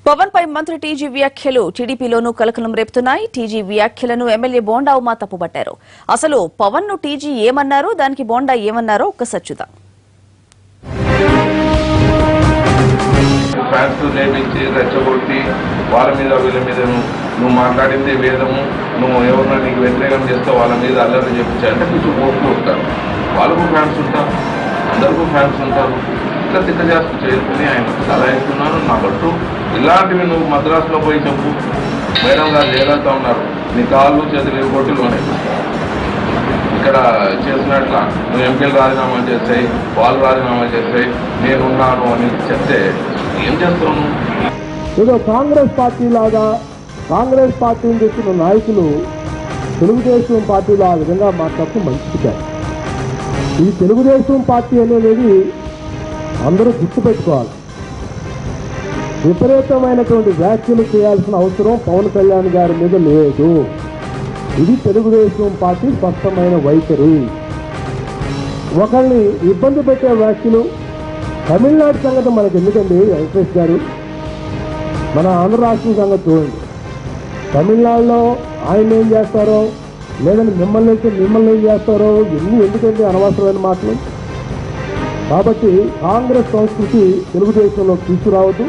పవన్ పై మంత్రి టీజీ వ్యాఖ్యలు టీడీపీలోనూ కలకలం రేపుతున్నాయి. టీజీ వ్యాఖ్యలను ఎమ్మెల్యే బోండా ఉమా తప్పుపట్టారు. అసలు పవన్ ను టీజీ ఏమన్నారో, దానికి బోండా ఏమన్నారో ఒక్కసారి చూద్దాం. ఫ్యాన్స్ లేపించి రెచ్చగొట్టి వాళ్ళ మీద వీళ్ళ మీద నువ్వు మాట్లాడింది వేదము, నువ్వు ఎవరినో నీకు వ్యతిరేకం చేస్తే వాళ్ళ మీద అల్లరి చెప్పించాలంటే కొంచెం ఓట్లు ఉంటారు. వాళ్ళకు ఫ్యాన్స్ ఉంటారు, అందరికీ ఫ్యాన్స్ ఉంటారు. ఇట్లా తిక్కజాస్తు చేసుకుని ఆయన సలహా ఇస్తున్నాను. నాకంటూ ఇలాంటివి నువ్వు మద్రాసులో పోయి చెప్పు. మేడం గారు జయలలిత ఉన్నారు, నీ కాళ్ళు చేతులు కొట్టులోనే ఇక్కడ చేసినట్ల నువ్వు ఎంపీలు రాజీనామా చేస్తాయి, వాళ్ళు రాజీనామా చేస్తాయి, నేనున్నాను అని చెప్తే ఏం చేస్తాను? ఏదో కాంగ్రెస్ పార్టీ లాగా కాంగ్రెస్ పార్టీని తెచ్చిన నాయకులు తెలుగుదేశం పార్టీలో ఆ విధంగా మాట్లాడుతూ మంచిగా. ఈ తెలుగుదేశం పార్టీ అనేది అందరూ గుర్తుపెట్టుకోవాలి. విపరీతమైనటువంటి వ్యాఖ్యలు చేయాల్సిన అవసరం పవన్ కళ్యాణ్ గారి మీద లేదు. ఇది తెలుగుదేశం పార్టీ స్పష్టమైన వైఖరి. ఒకరిని ఇబ్బంది పెట్టే వ్యాఖ్యలు, తమిళనాడు సంగతి మనకు ఎందుకండి వెంకటేష్ గారు, మన ఆంధ్ర రాష్ట్రం సంగతి చూడండి. తమిళనాడులో ఆయన ఏం చేస్తారో, లేదంటే మిమ్మల్ని ఏం చేస్తారో, ఎన్ని ఎందుకంటే అనవసరమైన మాటలు. కాబట్టి కాంగ్రెస్ సంస్కృతి తెలుగుదేశంలో తీసుకురావద్దు.